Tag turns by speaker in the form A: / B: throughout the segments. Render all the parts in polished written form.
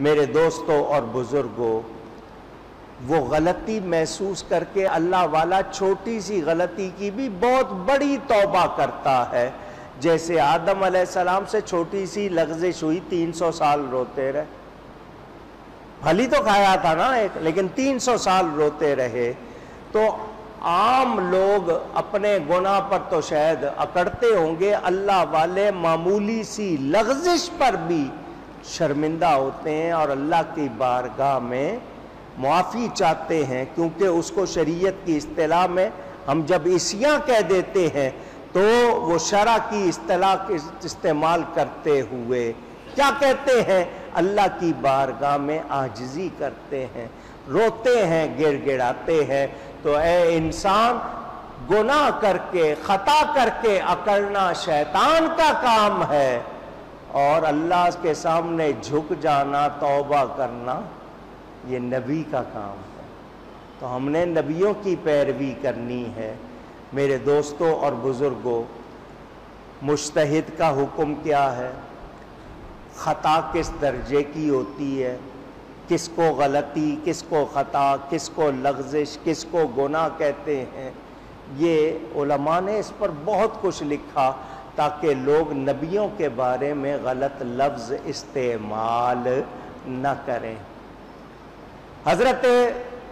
A: میرے دوستوں اور بزرگوں، وہ غلطی محسوس کر کے اللہ والا چھوٹی سی غلطی کی بھی بہت بڑی توبہ کرتا ہے. جیسے آدم علیہ السلام سے چھوٹی سی لغزش ہوئی، 300 سال روتے رہے. پھلی تو کھایا تھا نا ایک، لیکن 300 سال روتے رہے. تو عام لوگ اپنے گناہ پر تو شاید اکڑتے ہوں گے، اللہ والے معمولی سی لغزش پر بھی شرمندہ ہوتے ہیں اور اللہ کی بارگاہ میں معافی چاہتے ہیں، کیونکہ اس کو شریعت کی اصطلاح میں ہم جب عصیاں کہہ دیتے ہیں تو وہ شرع کی اصطلاح استعمال کرتے ہوئے کیا کہتے ہیں؟ اللہ کی بارگاہ میں عاجزی کرتے ہیں، روتے ہیں، گڑ گڑاتے ہیں. تو اے انسان، گناہ کر کے، خطا کر کے اکڑنا شیطان کا کام ہے، اور اللہ کے سامنے جھک جانا، توبہ کرنا، یہ نبی کا کام ہے. تو ہم نے نبیوں کی پیروی کرنی ہے. میرے دوستوں اور بزرگوں، مجتہد کا حکم کیا ہے؟ خطا کس درجے کی ہوتی ہے؟ کس کو غلطی، کس کو خطا، کس کو لغزش، کس کو گناہ کہتے ہیں؟ یہ علماء نے اس پر بہت کچھ لکھا تاکہ لوگ نبیوں کے بارے میں غلط لفظ استعمال نہ کریں. حضرت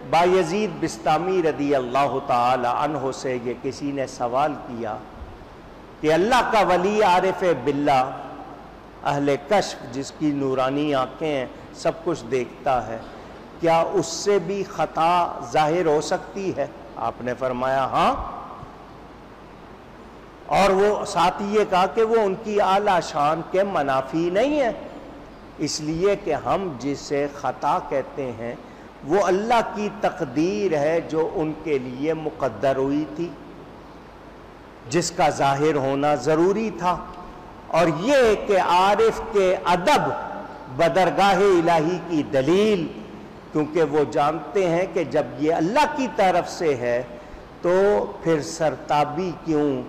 A: بایزید بسطامی رضی اللہ تعالی عنہ سے یہ کسی نے سوال کیا کہ اللہ کا ولی عارف باللہ، اہل کشف، جس کی نورانی آنکھیں ہیں، سب کچھ دیکھتا ہے، کیا اس سے بھی خطا ظاہر ہو سکتی ہے؟ آپ نے فرمایا ہاں، اور وہ ساتھ یہ کہا کہ وہ ان کی اعلیٰ شان کے منافی نہیں ہے، اس لیے کہ ہم جسے خطا کہتے ہیں وہ اللہ کی تقدیر ہے جو ان کے لیے مقدر ہوئی تھی، جس کا ظاہر ہونا ضروری تھا. اور یہ کہ عارف کے ادب بدرگاہ الہی کی دلیل، کیونکہ وہ جانتے ہیں کہ جب یہ اللہ کی طرف سے ہے تو پھر سرتابی کیوں،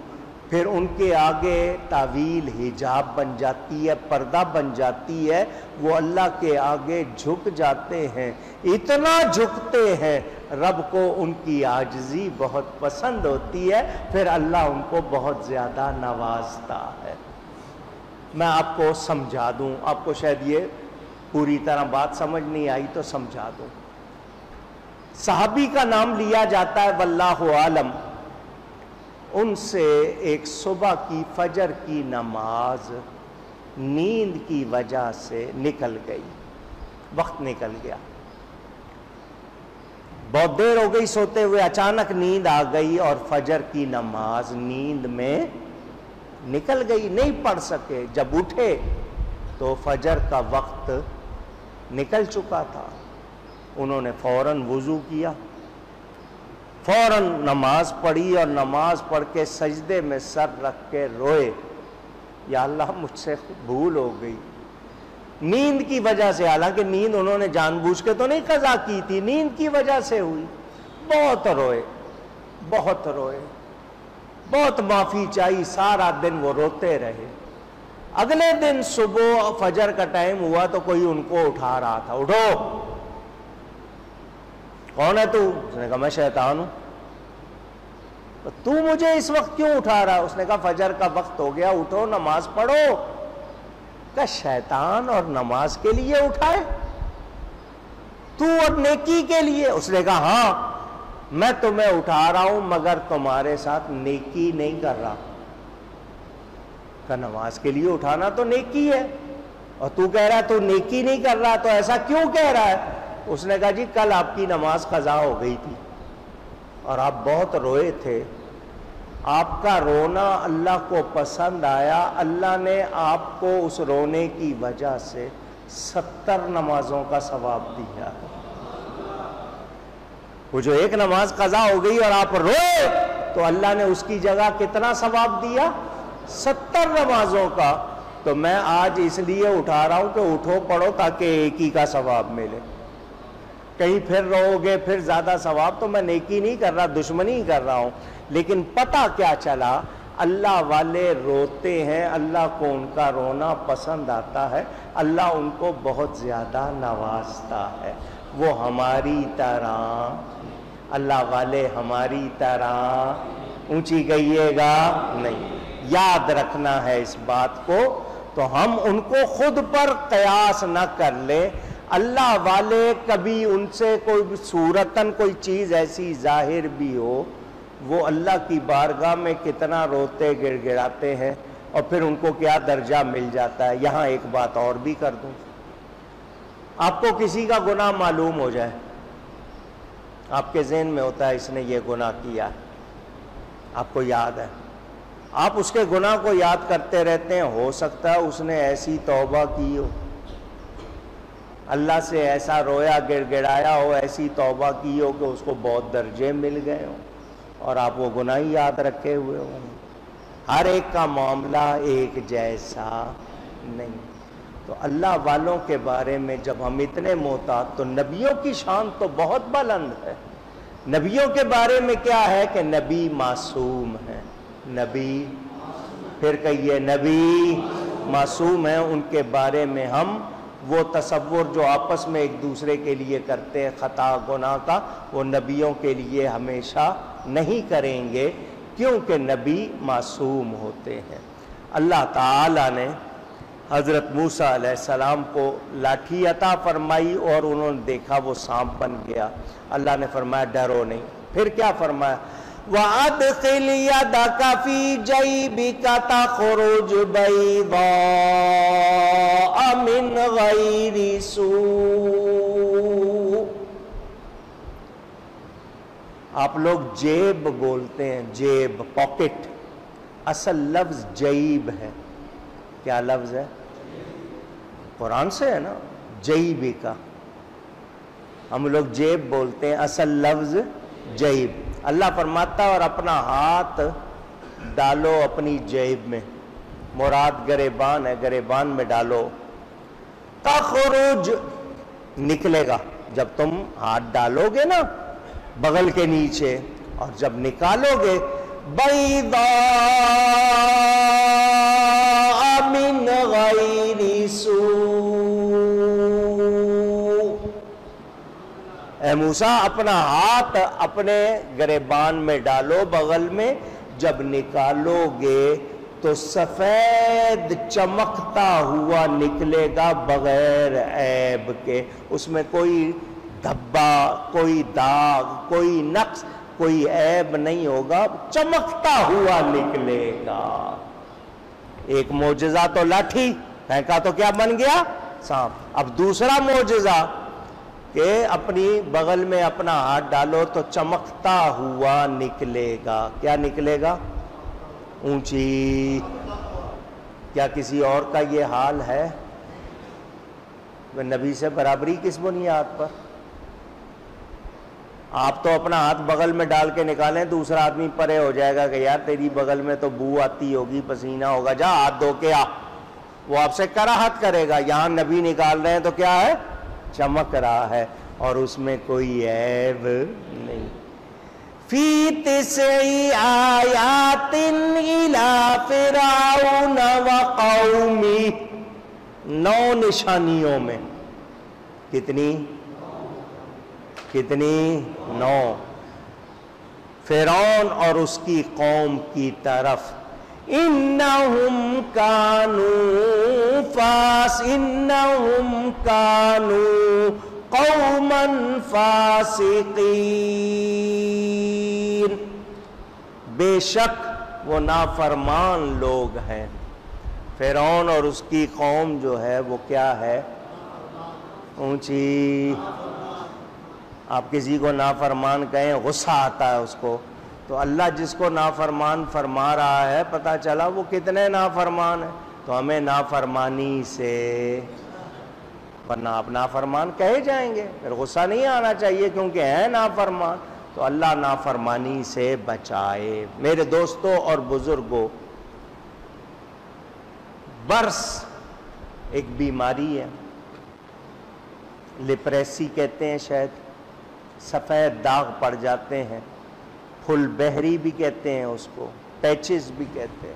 A: پھر ان کے آگے تعویل حجاب بن جاتی ہے، پردہ بن جاتی ہے. وہ اللہ کے آگے جھک جاتے ہیں، اتنا جھکتے ہیں رب کو ان کی عاجزی بہت پسند ہوتی ہے، پھر اللہ ان کو بہت زیادہ نوازتا ہے. میں آپ کو سمجھا دوں، آپ کو شاید یہ پوری طرح بات سمجھ نہیں آئی تو سمجھا دوں. صحابی کا نام لیا جاتا ہے واللہ عالم. ان سے ایک صبح کی فجر کی نماز نیند کی وجہ سے نکل گئی، وقت نکل گیا، بہت دیر ہو گئی سوتے ہوئے، اچانک نیند آ گئی اور فجر کی نماز نیند میں نکل گئی، نہیں پڑھ سکے. جب اٹھے تو فجر کا وقت نکل چکا تھا. انہوں نے فوراً وضو کیا، فوراً نماز پڑھی اور نماز پڑھ کے سجدے میں سر رکھ کے روئے، یا اللہ مجھ سے بھول ہو گئی نیند کی وجہ سے. حالانکہ نیند انہوں نے جان بوجھ کے تو نہیں قضا کی تھی، نیند کی وجہ سے ہوئی. بہت روئے، بہت روئے، بہت معافی چاہی، سارا دن وہ روتے رہے. اگلے دن صبح فجر کا ٹائم ہوا تو کوئی ان کو اٹھا رہا تھا، اٹھو، کون ہے تو؟ اس نے کہا میں شیطان ہوں. تو مجھے اس وقت کیوں اٹھا رہا ہے؟ اس نے کہا فجر کا وقت ہو گیا، اٹھو نماز پڑھو. کہ شیطان اور نماز کے لیے اٹھائے تو اور نیکی کے لیے؟ اس نے کہا ہاں میں تمہیں اٹھا رہا ہوں مگر تمہارے ساتھ نیکی نہیں کر رہا. کہ نماز کے لیے اٹھانا تو نیکی ہے اور تو کہہ رہا ہے تو نیکی نہیں کر رہا، تو ایسا کیوں کہہ رہا ہے؟ اس نے کہا جی کل آپ کی نماز قضا ہو گئی تھی اور آپ بہت روئے تھے، آپ کا رونا اللہ کو پسند آیا، اللہ نے آپ کو اس رونے کی وجہ سے 70 نمازوں کا ثواب دیا. وہ جو ایک نماز قضا ہو گئی اور آپ روئے تو اللہ نے اس کی جگہ کتنا ثواب دیا؟ 70 نمازوں کا. تو میں آج اس لیے اٹھا رہا ہوں کہ اٹھو پڑھو تاکہ ایک ہی کا ثواب ملے. کہیں پھر رہو گے پھر زیادہ ثواب، تو میں نیکی نہیں کر رہا، دشمنی کر رہا ہوں. لیکن پتہ کیا چلا؟ اللہ والے روتے ہیں، اللہ کو ان کا رونا پسند آتا ہے، اللہ ان کو بہت زیادہ نوازتا ہے۔ وہ ہماری طرح، اللہ والے ہماری طرح اونچی کہیے گا نہیں، یاد رکھنا ہے اس بات کو۔ تو ہم ان کو خود پر قیاس نہ کر لیں۔ اللہ والے کبھی ان سے کوئی صورتاً کوئی چیز ایسی ظاہر بھی ہو، وہ اللہ کی بارگاہ میں کتنا روتے گڑ گڑاتے ہیں، اور پھر ان کو کیا درجہ مل جاتا ہے۔ یہاں ایک بات اور بھی کر دوں، آپ کو کسی کا گناہ معلوم ہو جائے، آپ کے ذہن میں ہوتا ہے اس نے یہ گناہ کیا، آپ کو یاد ہے، آپ اس کے گناہ کو یاد کرتے رہتے ہیں، ہو سکتا ہے اس نے ایسی توبہ کی ہو، اللہ سے ایسا رویا گڑ گڑایا ہو، ایسی توبہ کی ہو کہ اس کو بہت درجے مل گئے ہوں، اور آپ وہ گناہ ہی یاد رکھے ہوئے ہوں۔ ہر ایک کا معاملہ ایک جیسا نہیں۔ تو اللہ والوں کے بارے میں جب ہم اتنے محتاط، تو نبیوں کی شان تو بہت بلند ہے۔ نبیوں کے بارے میں کیا ہے کہ نبی معصوم ہے، نبی، پھر کہیے نبی معصوم ہے۔ ان کے بارے میں ہم وہ تصور جو آپس میں ایک دوسرے کے لیے کرتے ہیں خطا گناہ کا، وہ نبیوں کے لیے ہمیشہ نہیں کریں گے، کیونکہ نبی معصوم ہوتے ہیں۔ اللہ تعالیٰ نے حضرت موسیٰ علیہ السلام کو لاٹھی عطا فرمائی، اور انہوں نے دیکھا وہ سانپ بن گیا۔ اللہ نے فرمایا ڈرو نہیں۔ پھر کیا فرمایا؟ وَأَدْخِلْ يَدَكَ فِي جَيْبِكَ تَخْرُجْ بَيْضَاءَ مِنْ غَيْرِ سُوءٍ۔ آپ لوگ جیب بولتے ہیں، جیب، پاکٹ، اصل لفظ جیب ہے۔ کیا لفظ ہے؟ قرآن سے ہے نا، جیبی کا، ہم لوگ جیب بولتے ہیں، اصل لفظ جیب۔ اللہ فرماتا ہے اور اپنا ہاتھ ڈالو اپنی جیب میں، مراد گریبان ہے، گریبان میں ڈالو، تخرج، نکلے گا۔ جب تم ہاتھ ڈالو گے نا بغل کے نیچے، اور جب نکالو گے، بیضاء من غیر سوء۔ اے موسیٰ اپنا ہاتھ اپنے گریبان میں ڈالو بغل میں، جب نکالو گے تو سفید چمکتا ہوا نکلے گا بغیر عیب کے، اس میں کوئی دھبا، کوئی داغ، کوئی نقص، کوئی عیب نہیں ہوگا، چمکتا ہوا نکلے گا۔ ایک معجزہ تو لاٹھی پھینکا تو کیا بن گیا؟ سانپ۔ اب دوسرا معجزہ کہ اپنی بغل میں اپنا ہاتھ ڈالو تو چمکتا ہوا نکلے گا۔ کیا نکلے گا؟ اونچی۔ کیا کسی اور کا یہ حال ہے؟ نبی سے برابری کس بنیاد پر؟ آپ تو اپنا ہاتھ بغل میں ڈال کے نکالیں، دوسرا آدمی پرے ہو جائے گا کہ یار تیری بغل میں تو بو آتی ہوگی، پسینہ ہوگا، جا ہاتھ دھو کے آ، وہ آپ سے کراہت کرے گا۔ یہاں نبی نکال رہے ہیں تو کیا ہے؟ چمک رہا ہے، اور اس میں کوئی عیب نہیں۔ فی تسع آیات الی فرعون وقومہ، 9 نشانیوں میں، کتنی 9، فرعون اور اس کی قوم کی طرف۔ انہم کانوا قوما فاسقین، بے شک وہ نافرمان لوگ ہیں۔ فرعون اور اس کی قوم جو ہے وہ کیا ہے؟ اونچی۔ آپ کسی کو نافرمان کہیں غصہ آتا ہے اس کو، تو اللہ جس کو نافرمان فرما رہا ہے، پتہ چلا وہ کتنے نافرمان ہیں، تو ہمیں نافرمانی سے، ورنہ آپ نافرمان کہے جائیں گے، پھر غصہ نہیں آنا چاہیے کیونکہ ہیں نافرمان، تو اللہ نافرمانی سے بچائے۔ میرے دوستوں اور بزرگوں، برس ایک بیماری ہے، لیپریسی کہتے ہیں شاید، سفید داغ پڑ جاتے ہیں، پھل بہری بھی کہتے ہیں اس کو، پیچز بھی کہتے ہیں.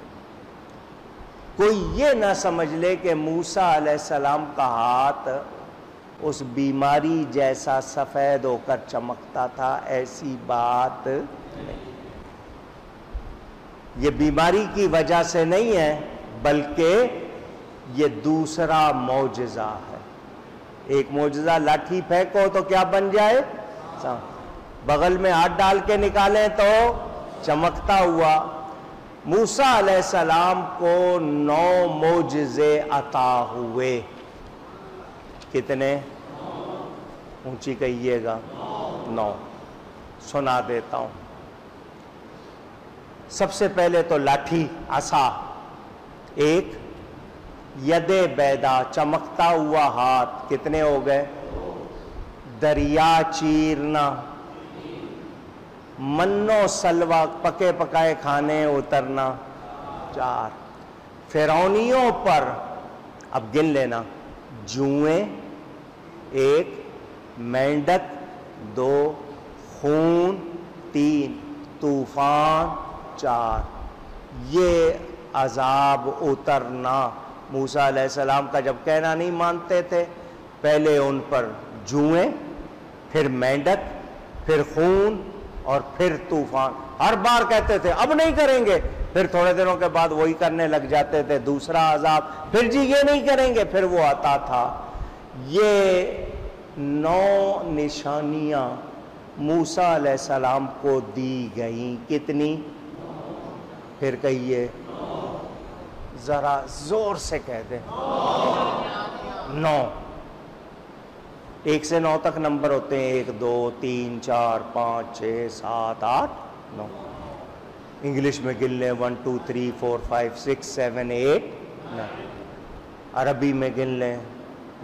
A: کوئی یہ نہ سمجھ لے کہ موسیٰ علیہ السلام کا ہاتھ اس بیماری جیسا سفید ہو کر چمکتا تھا، ایسی بات نہیں. یہ بیماری کی وجہ سے نہیں ہے، بلکہ یہ دوسرا معجزہ ہے. ایک معجزہ لاٹھی پھینکو تو کیا بن جائے، بغل میں ہاتھ ڈال کے نکالیں تو چمکتا ہوا. موسیٰ علیہ السلام کو 9 معجزے عطا ہوئے. کتنے؟ اونچی کہیے گا. 9. سنا دیتا ہوں. سب سے پہلے تو لاٹھی، عصا. ایک ید بیدا، چمکتا ہوا ہاتھ. کتنے ہو گئے؟ دریا چیرنا. منو سلوا، پکے پکائے کھانے اترنا. 4. فرعونیوں پر، اب گن لینا، جوئیں 1، مینڈک 2، خون 3، طوفان 4. یہ عذاب اترنا. موسیٰ علیہ السلام کا جب کہنا نہیں مانتے تھے، پہلے ان پر جوئیں، پھر مینڈک، پھر خون اور پھر طوفان. ہر بار کہتے تھے اب نہیں کریں گے، پھر تھوڑے دنوں کے بعد وہی کرنے لگ جاتے تھے. دوسرا عذاب، پھر جی یہ نہیں کریں گے، پھر وہ آتا تھا. یہ 9 نشانیاں موسیٰ علیہ السلام کو دی گئیں. کتنی؟ پھر کہیے، ذرا زور سے کہہ دیں. 9. 1 سے 9 تک نمبر ہوتے ہیں. 1 2 3 4 5 6 7 8 9. انگلش میں گن لیں 1 2 3 4 5 6 7 8 9. عربی میں گن لیں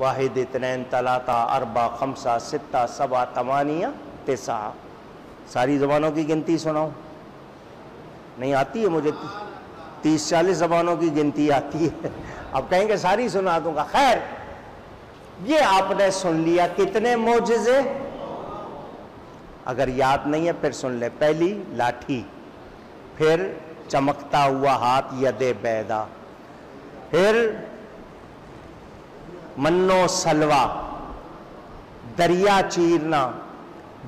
A: 1 2 3 4 5 6 7 8 9. ساری زبانوں کی گنتی سناؤں؟ نہیں آتی ہے مجھے. 30-40 زبانوں کی گنتی آتی ہے. اب کہیں گے ساری سنا دوں گا. خیر، یہ آپ نے سن لیا. کتنے معجزے؟ اگر یاد نہیں ہے پھر سن لے. پہلی لاٹھی، پھر چمکتا ہوا ہاتھ ید بیدا، پھر منو سلوا، دریا چیرنا،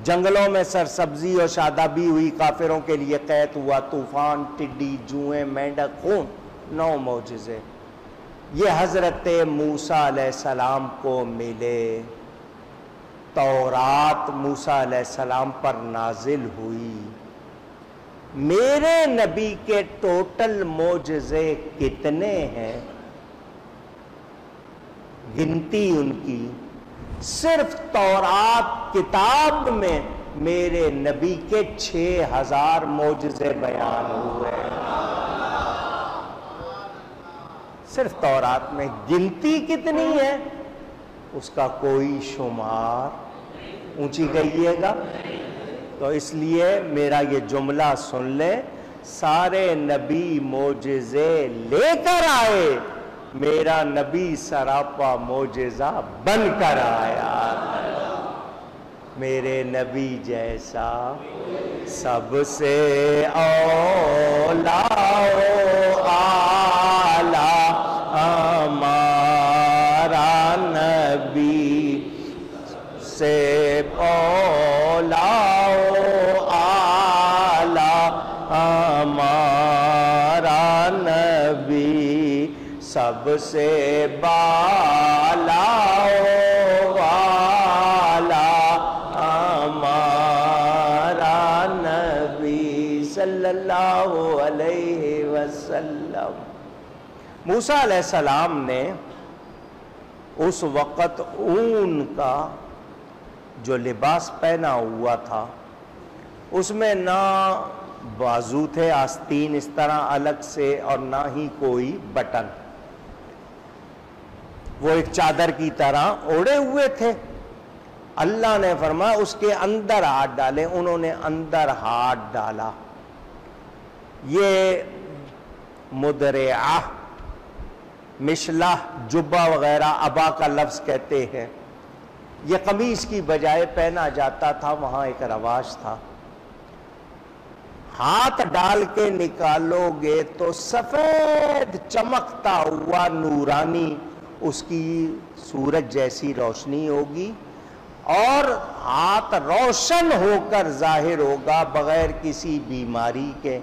A: جنگلوں میں سرسبزی اور شادابی ہوئی، کافروں کے لیے قحط ہوا، طوفان، ٹڈی، جوئیں، مینڈک، خون. 9 معجزے. یہ حضرت موسیٰ علیہ السلام کو ملے. تورات موسیٰ علیہ السلام پر نازل ہوئی. میرے نبی کے ٹوٹل معجزے کتنے ہیں؟ گنتی ان کی، صرف تورات کتاب میں میرے نبی کے 6000 معجزے بیان ہوئے. صرف تورات میں. گنتی کتنی ہے اس کا کوئی شمار. اونچی کہیے گا. تو اس لیے میرا یہ جملہ سن لیں، سارے نبی معجزے لے کر آئے، میرا نبی سراپا معجزہ بن کر آیا. میرے نبی جیسا سب سے اولا اعلیٰ ہمارا نبی سے اولا اعلیٰ ہمارا نبی سب سے بالا والا ہمارا نبی صلی اللہ علیہ وسلم. موسیٰ علیہ السلام نے اس وقت اون کا جو لباس پہنا ہوا تھا، اس میں نہ بازو تھے آستین اس طرح الگ سے، اور نہ ہی کوئی بٹن. وہ ایک چادر کی طرح اوڑے ہوئے تھے. اللہ نے فرمایا اس کے اندر ہاتھ ڈالے. انہوں نے اندر ہاتھ ڈالا. یہ مدرعہ، مشلہ، جبہ وغیرہ ابا کا لفظ کہتے ہیں. یہ قمیص کی بجائے پہنا جاتا تھا. وہاں ایک رواج تھا. ہاتھ ڈال کے نکالو گے تو سفید چمکتا ہوا نورانی اس کی سورج جیسی روشنی ہوگی، اور ہاتھ روشن ہو کر ظاہر ہوگا بغیر کسی بیماری کے،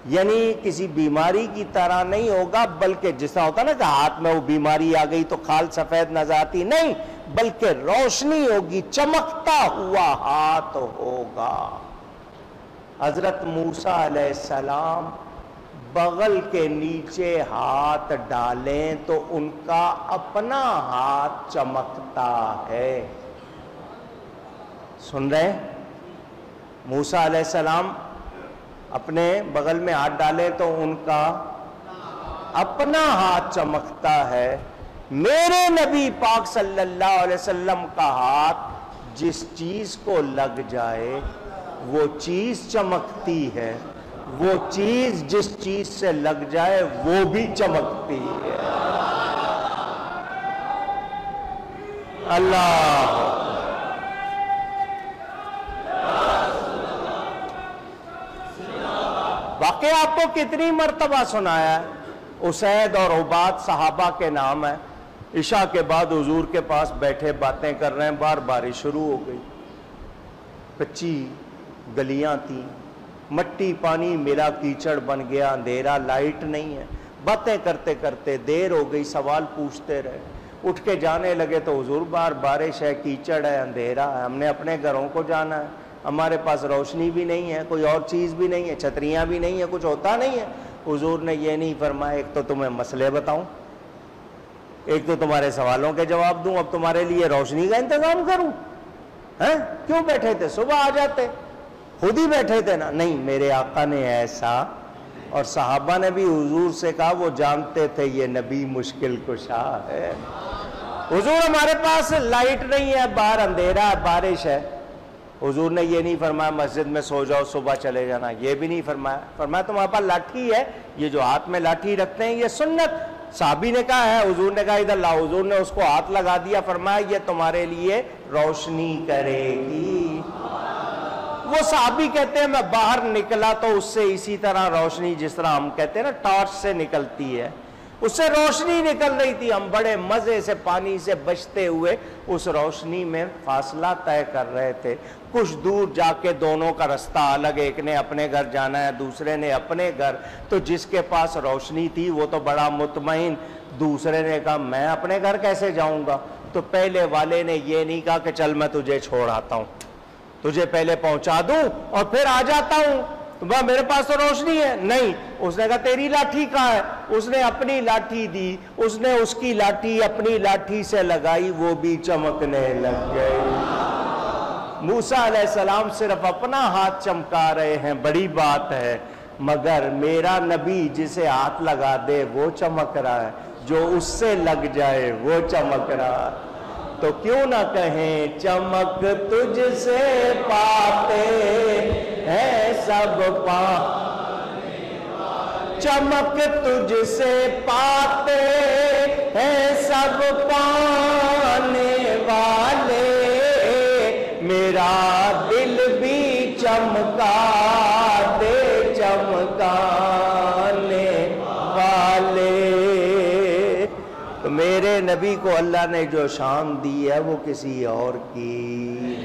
A: یعنی کسی بیماری کی طرح نہیں ہوگا، بلکہ جس طرح ہوتا نا کہ ہاتھ میں وہ بیماری آ گئی تو کھال سفید نظر آتی، نہیں، بلکہ روشنی ہوگی، چمکتا ہوا ہاتھ ہوگا۔ حضرت موسیٰ علیہ السلام بغل کے نیچے ہاتھ ڈالیں تو ان کا اپنا ہاتھ چمکتا ہے۔ سن رہے ہیں؟ موسیٰ علیہ السلام اپنے بغل میں ہاتھ ڈالیں تو ان کا اپنا ہاتھ چمکتا ہے۔ میرے نبی پاک صلی اللہ علیہ وسلم کا ہاتھ جس چیز کو لگ جائے وہ چیز چمکتی ہے، وہ چیز جس چیز سے لگ جائے وہ بھی چمکتی ہے۔ اللہ واقعہ آپ کو کتنی مرتبہ سنایا ہے۔ اسید اور عباد صحابہ کے نام ہے۔ عشاء کے بعد حضور کے پاس بیٹھے باتیں کر رہے ہیں، بارش شروع ہو گئی، کچی گلیاں تھیں، مٹی پانی ملا، کیچڑ بن گیا، اندھیرا، لائٹ نہیں ہے، باتیں کرتے کرتے دیر ہو گئی، سوال پوچھتے رہے، اٹھ کے جانے لگے تو حضور بارش ہے، کیچڑ ہے، اندھیرا ہے، ہم نے اپنے گھروں کو جانا ہے، ہمارے پاس روشنی بھی نہیں ہے، کوئی اور چیز بھی نہیں ہے، چھتریاں بھی نہیں ہیں، کچھ ہوتا نہیں ہے۔ حضور نے یہ نہیں فرمایا ایک تو تمہیں مسئلے بتاؤں، ایک تو تمہارے سوالوں کے جواب دوں، اب تمہارے لیے روشنی کا انتظام کروں؟ کیوں بیٹھے تھے؟ صبح آ جاتے، خود ہی بیٹھے تھے نا۔ نہیں، میرے آقا نے ایسا، اور صحابہ نے بھی حضور سے کہا، وہ جانتے تھے یہ نبی مشکل کشا ہے۔ حضور ہمارے پاس لائٹ نہیں ہے، باہر اندھیرا ہے، بارش ہے۔ حضور نے یہ نہیں فرمایا مسجد میں سو جاؤ صبح چلے جانا، یہ بھی نہیں فرمایا۔ فرمایا تمہارے پاس لاٹھی ہے، یہ جو ہاتھ میں لاٹھی رکھتے ہیں یہ سنت۔ صحابی نے کہا ہے، حضور نے کہا ادھر لاؤ، حضور نے اس کو ہاتھ لگا دیا، فرمایا یہ تمہارے لیے روشنی کرے گی۔ وہ صحابی کہتے ہیں میں باہر نکلا تو اس سے اسی طرح روشنی، جس طرح ہم کہتے ہیں نا ٹارچ سے نکلتی ہے، اس سے روشنی نکل رہی تھی، ہم بڑے مزے سے پانی سے بچتے ہوئے اس روشنی میں فاصلہ طے کر رہے تھے۔ کچھ دور جا کے دونوں کا رستہ الگ، ایک نے اپنے گھر جانا ہے، دوسرے نے اپنے گھر، تو جس کے پاس روشنی تھی وہ تو بڑا مطمئن، دوسرے نے کہا میں اپنے گھر کیسے جاؤں گا؟ تو پہلے والے نے یہ نہیں کہا کہ چل میں تجھے چھوڑ آتا ہوں، تجھے پہلے پہنچا دوں اور پھر آ جاتا ہوں، میرے پاس تو روشنی ہے، نہیں، اس نے کہا تیری لاٹھی کہاں ہے؟ اس نے اپنی لاٹھی دی، اس نے اس کی لاٹھی اپنی لاٹھی سے لگائی، وہ بھی چمکنے لگ گئی۔ موسیٰ علیہ السلام صرف اپنا ہاتھ چمکا رہے ہیں، بڑی بات ہے، مگر میرا نبی جسے ہاتھ لگا دے وہ چمک رہا ہے، جو اس سے لگ جائے وہ چمک رہا ہے۔ تو کیوں نہ کہیں چمک تجھ سے پاتے ہیں سب چمک تجھ سے پاتے ہیں سب پانے والے، میرا دل بھی چمکا دے چمکانے والے۔ تو میرے نبی کو اللہ نے جو شان دی ہے وہ کسی اور کی۔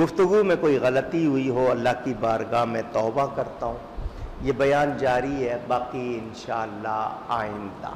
A: گفتگو میں کوئی غلطی ہوئی ہو اللہ کی بارگاہ میں توبہ کرتا ہوں۔ یہ بیان جاری ہے، باقی انشاءاللہ آئندہ۔